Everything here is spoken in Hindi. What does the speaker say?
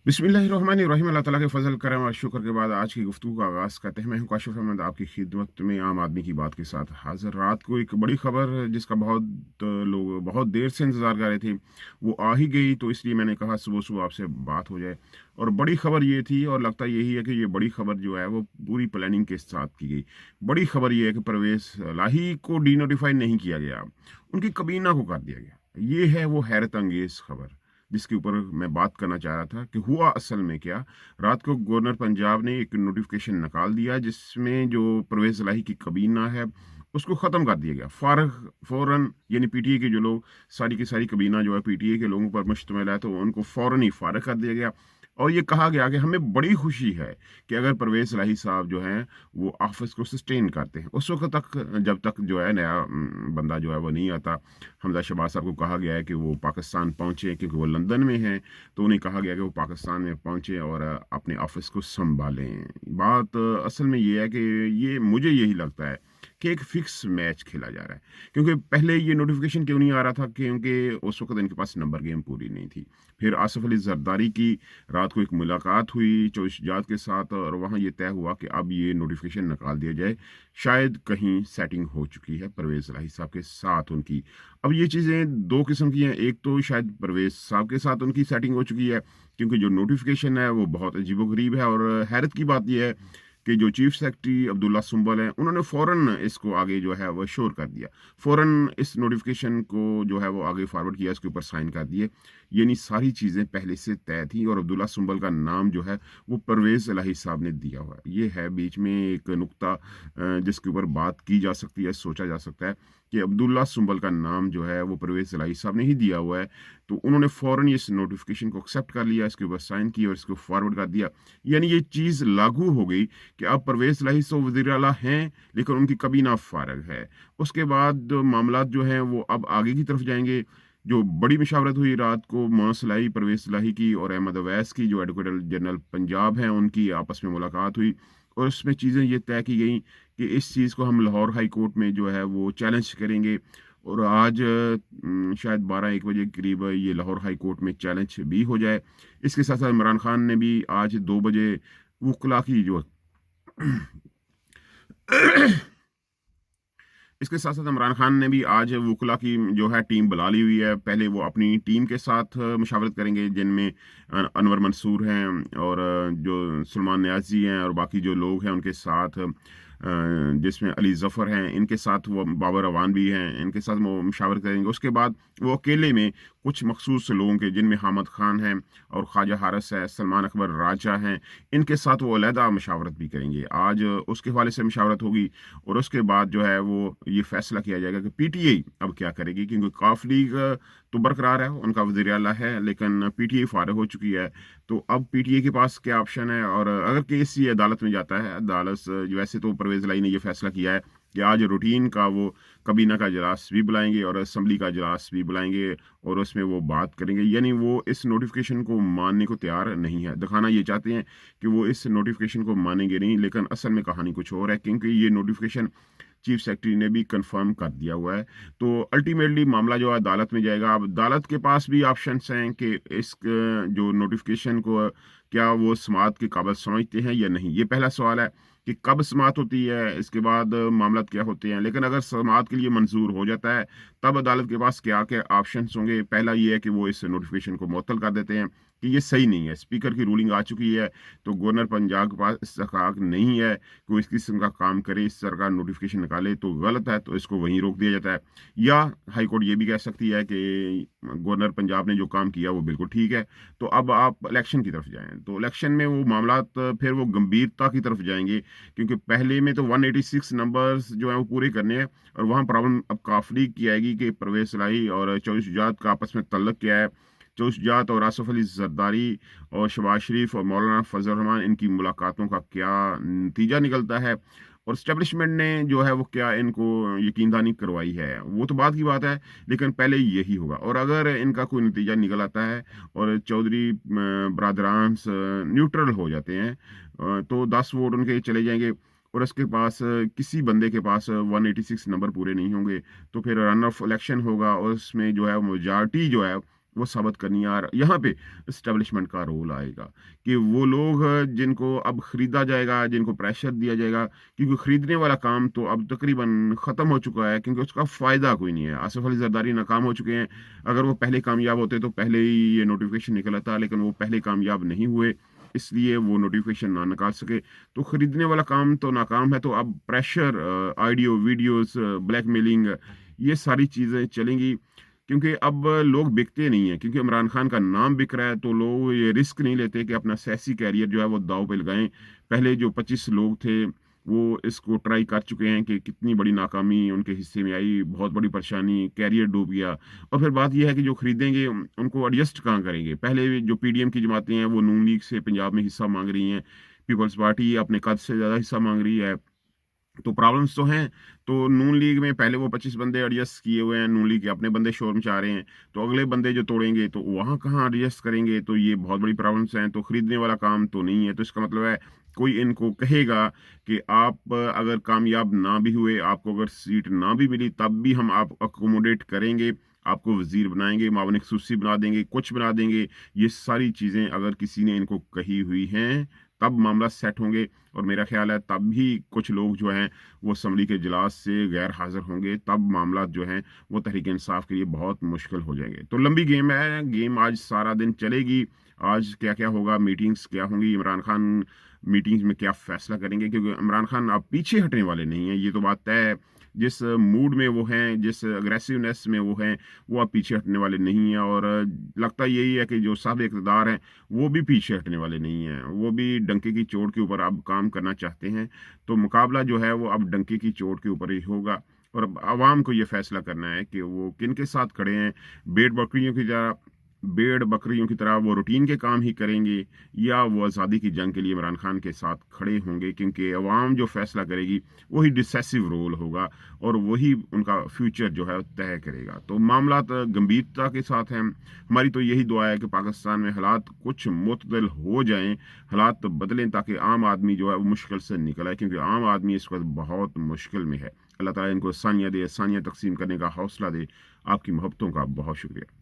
बिस्मिल्लाहिर्रहमानिर्रहीम। अल्लाह ताला के फ़ज़ल करम और शुक्र के बाद आज की गुफ्तगू का आगाज़ करते हैं। मैं हूं काशिफ़ अहमद आपकी खिदमत में आम आदमी की बात के साथ हाज़िर। रात को एक बड़ी ख़बर जिसका लोग बहुत देर से इंतज़ार कर रहे थे, वो आ ही गई, तो इसलिए मैंने कहा सुबह-सुबह आपसे बात हो जाए। और बड़ी ख़बर ये थी और लगता यही है कि ये बड़ी ख़बर जो है वो पूरी प्लानिंग के साथ की गई। बड़ी ख़बर ये है कि परवेज़ लाही को डीनोटिफ़ाई नहीं किया गया, उनकी काबीना को कर दिया गया। ये है वो हैरत अंगेज़ ख़बर जिसके ऊपर मैं बात करना चाह रहा था कि हुआ असल में क्या। रात को गवर्नर पंजाब ने एक नोटिफिकेशन निकाल दिया जिसमें जो परवेज इलाही की कबीना है उसको ख़त्म कर दिया गया फौरन। यानी पीटीए के जो लोग, सारी की सारी कबीना जो है पीटीए के लोगों पर मुश्तमिल है, तो उनको फौरन ही फारग कर दिया गया। और ये कहा गया कि हमें बड़ी खुशी है कि अगर परवेज इलाही साहब जो हैं वो ऑफिस को सस्टेन करते हैं उस वक्त तक, जब तक जो है नया बंदा जो है वो नहीं आता। हमजा शहबाज साहब को कहा गया है कि वो पाकिस्तान पहुँचे, क्योंकि वो लंदन में हैं, तो उन्हें कहा गया कि वो पाकिस्तान में पहुँचे और अपने ऑफिस को संभालें। बात असल में ये है कि ये मुझे यही लगता है कि एक फिक्स मैच खेला जा रहा है। क्योंकि पहले ये नोटिफिकेशन क्यों नहीं आ रहा था, क्योंकि उस वक्त इनके पास नंबर गेम पूरी नहीं थी। फिर आसिफ अली जरदारी की रात को एक मुलाकात हुई चौशजात के साथ, और वहाँ ये तय हुआ कि अब ये नोटिफिकेशन निकाल दिया जाए। शायद कहीं सेटिंग हो चुकी है परवेज इलाही साहब के साथ उनकी। अब ये चीज़ें दो किस्म की हैं। एक तो शायद परवेज साहब के साथ उनकी सेटिंग हो चुकी है, क्योंकि जो नोटिफिकेशन है वो बहुत अजीबोगरीब है। और हैरत की बात यह है कि जो चीफ सेक्रेटरी अब्दुल्ला सुंबल हैं, उन्होंने फ़ौरन इसको आगे जो है वो श्योर कर दिया। फ़ौरन इस नोटिफिकेशन को जो है वो आगे फॉरवर्ड किया, इसके ऊपर साइन कर दिए। यानी सारी चीज़ें पहले से तय थी और अब्दुल्ला सुंबल का नाम जो है वो परवेज़ इलाही साहब ने दिया हुआ है। ये है बीच में एक नुक्ता जिसके ऊपर बात की जा सकती है, सोचा जा सकता है कि अब्दुल्ला सुंबल का नाम जो है वो परवेज़ इलाही साहब ने ही दिया हुआ है। तो उन्होंने फ़ौरन इस नोटिफिकेशन को एक्सेप्ट कर लिया, इसके ऊपर साइन किया और इसको फॉरवर्ड कर दिया। यानी ये चीज़ लागू हो गई कि अब परवेज़ इलाही तो वज़ीर आला हैं, लेकिन उनकी काबीना फ़ारिग है। उसके बाद मामलात जो हैं वो अब आगे की तरफ जाएँगे। जो बड़ी मशावरत हुई रात को मौसलाई परवेज़ इलाही की और अहमद अवैस की, जो एडवोकेट जनरल पंजाब हैं, उनकी आपस में मुलाकात हुई और उसमें चीज़ें ये तय की गई कि इस चीज़ को हम लाहौर हाई कोर्ट में जो है वो चैलेंज करेंगे। और आज शायद 12-1 बजे के करीब ये लाहौर हाई कोर्ट में चैलेंज भी हो जाए। इसके साथ-साथ इमरान खान ने भी आज 2 बजे वुकला की जो इसके साथ-साथ इमरान खान ने भी आज वुकला की जो है टीम बुला ली हुई है। पहले वो अपनी टीम के साथ मशावरत करेंगे, जिनमें अनवर मंसूर हैं और जो सलमान नियाज़ी हैं और बाकी जो लोग हैं उनके साथ, जिसमें अली ज़फ़र हैं, इनके साथ वो बाबर अवान भी हैं, इनके साथ वो मशावरत करेंगे। उसके बाद वो अकेले में कुछ मखसूस लोगों के, जिनमें हामिद खान हैं और ख्वाजा हारिस है, सलमान अकबर राजा हैं, इनके साथ वो अलहदा मशावरत भी करेंगे। आज उसके हवाले से मशावरत होगी और उसके बाद जो है वो ये फैसला किया जाएगा कि पीटीआई अब क्या करेगी, क्योंकि काफ लीग तो बरकरार है, उनका वज़ीर आला है, लेकिन पीटीआई फारिग हो चुकी है। तो अब पीटीआई के पास क्या ऑप्शन है। और अगर केस ये अदालत में जाता है, अदालत वैसे तो परवेज़ इलाही ने ये फैसला किया है कि आज रूटीन का वो कबीना का इजलास भी बुलाएंगे और असम्बली का इजलास भी बुलाएंगे और उसमें वो बात करेंगे। यानी वो इस नोटिफिकेशन को मानने को तैयार नहीं है। दिखाना ये चाहते हैं कि वो इस नोटिफिकेशन को मानेंगे नहीं, लेकिन असल में कहानी कुछ और है, क्योंकि ये नोटिफिकेशन चीफ सेक्रेटरी ने भी कंफर्म कर दिया हुआ है। तो अल्टीमेटली मामला जो है अदालत में जाएगा। अब अदालत के पास भी ऑप्शंस हैं कि इस जो नोटिफिकेशन को क्या वो समाअत के काबिल समझते हैं या नहीं। ये पहला सवाल है कि कब समाअत होती है, इसके बाद मामला क्या होते हैं। लेकिन अगर समाअत के लिए मंजूर हो जाता है, तब अदालत के पास क्या क्या ऑप्शंस होंगे। पहला ये है कि वो इस नोटिफिकेशन को मुअत्तल कर देते हैं कि ये सही नहीं है, स्पीकर की रूलिंग आ चुकी है, तो गवर्नर पंजाब के पास इस्तेकाक नहीं है कि वो इस किस्म का काम करे, इस तरह का नोटिफिकेशन निकाले, तो गलत है, तो इसको वहीं रोक दिया जाता है। या हाई कोर्ट ये भी कह सकती है कि गवर्नर पंजाब ने जो काम किया वो बिल्कुल ठीक है, तो अब आप इलेक्शन की तरफ जाएं। तो इलेक्शन में वो मामलात फिर वो गंभीरता की तरफ जाएंगे, क्योंकि पहले में तो 186 नंबर्स जो है वो पूरे करने हैं। और वहाँ प्रॉब्लम अब काफली की आएगी कि परवेज इलाही और चौधरी का आपस में तल्लक क्या है। चौसजात और आसफ अली जरदारी और शहबाज शरीफ और मौलाना फजल रहमान, इनकी मुलाकातों का क्या नतीजा निकलता है और इस्टेब्लिशमेंट ने जो है वो क्या इनको यकीनदानी करवाई है, वो तो बाद की बात है। लेकिन पहले यही होगा। और अगर इनका कोई नतीजा निकल आता है और चौधरी बरादरान न्यूट्रल हो जाते हैं, तो 10 वोट उनके चले जाएंगे और उसके पास किसी बंदे के पास 186 नंबर पूरे नहीं होंगे, तो फिर रन ऑफ इलेक्शन होगा और उसमें जो है मेजॉरिटी जो है वो साबित करनी है। और यहाँ पे एस्टेब्लिशमेंट का रोल आएगा कि वो लोग जिनको अब खरीदा जाएगा, जिनको प्रेशर दिया जाएगा, क्योंकि खरीदने वाला काम तो अब तकरीबन ख़त्म हो चुका है, क्योंकि उसका फ़ायदा कोई नहीं है। आसिफ अली ज़रदारी नाकाम हो चुके हैं। अगर वो पहले कामयाब होते तो पहले ही ये नोटिफिकेशन निकला था, लेकिन वो पहले कामयाब नहीं हुए, इसलिए वो नोटिफिकेशन ना निकाल सके। तो खरीदने वाला काम तो नाकाम है, तो अब प्रेशर, ऑडियो वीडियोस, ब्लैकमेलिंग, ये सारी चीज़ें चलेंगी, क्योंकि अब लोग बिकते नहीं हैं। क्योंकि इमरान खान का नाम बिक रहा है, तो लोग ये रिस्क नहीं लेते कि अपना सियासी कैरियर जो है वो दांव पे लगाएं। पहले जो 25 लोग थे वो इसको ट्राई कर चुके हैं कि कितनी बड़ी नाकामी उनके हिस्से में आई, बहुत बड़ी परेशानी, कैरियर डूब गया। और फिर बात यह है कि जो खरीदेंगे उनको एडजस्ट कहाँ करेंगे। पहले जो पीडीएम की जमातें हैं वो नून लीग से पंजाब में हिस्सा मांग रही हैं, पीपल्स पार्टी अपने कद से ज़्यादा हिस्सा मांग रही है। तो प्रॉब्लम्स तो हैं। तो नून लीग में पहले वो 25 बंदे एडजस्ट किए हुए हैं, नून लीग के अपने बंदे शोर मचा रहे हैं, तो अगले बंदे जो तोड़ेंगे तो वहाँ कहाँ एडजस्ट करेंगे। तो ये बहुत बड़ी प्रॉब्लम्स हैं। तो खरीदने वाला काम तो नहीं है। तो इसका मतलब है कोई इनको कहेगा कि आप अगर कामयाब ना भी हुए, आपको अगर सीट ना भी मिली, तब भी हम आप अकोमोडेट करेंगे, आपको वजीर बनाएंगे, मावन खसूसी बना देंगे, कुछ बना देंगे। ये सारी चीज़ें अगर किसी ने इनको कही हुई हैं, तब मामला सेट होंगे। और मेरा ख्याल है तब भी कुछ लोग जो हैं वो असम्बली के इजलास से गैर हाजिर होंगे, तब मामला जो है वो तहरीक इंसाफ के लिए बहुत मुश्किल हो जाएंगे। तो लंबी गेम है, गेम आज सारा दिन चलेगी। आज क्या क्या होगा, मीटिंग्स क्या होंगी, इमरान खान मीटिंग्स में क्या फैसला करेंगे, क्योंकि इमरान खान अब पीछे हटने वाले नहीं हैं, ये तो बात तय है। जिस मूड में वो हैं, जिस अग्रेसिवनेस में वो हैं, वो अब पीछे हटने वाले नहीं हैं। और लगता यही है कि जो साहब इक़्तिदार हैं वो भी पीछे हटने वाले नहीं हैं, वो भी डंके की चोट के ऊपर अब काम करना चाहते हैं। तो मुकाबला जो है वो अब डंके की चोट के ऊपर ही होगा। और अब आवाम को ये फैसला करना है कि वो किन के साथ खड़े हैं। भेड़ बकरियों की तरह भेड़ बकरियों की तरह वो रूटीन के काम ही करेंगे, या वो आज़ादी की जंग के लिए इमरान खान के साथ खड़े होंगे, क्योंकि अवाम जो फैसला करेगी वही डिसाइसिव रोल होगा और वही उनका फ्यूचर जो है तय करेगा। तो मामला गंभीरता के साथ हैं। हमारी तो यही दुआ है कि पाकिस्तान में हालात कुछ मुतदल हो जाएं, हालात बदलें, ताकि आम आदमी जो है वो मुश्किल से निकल आए, क्योंकि आम आदमी इस वक्त बहुत मुश्किल में है। अल्लाह ताला इनको आसानियाँ दे, आसानियाँ तकसीम करने का हौसला दे। आपकी मोहब्बतों का बहुत शुक्रिया।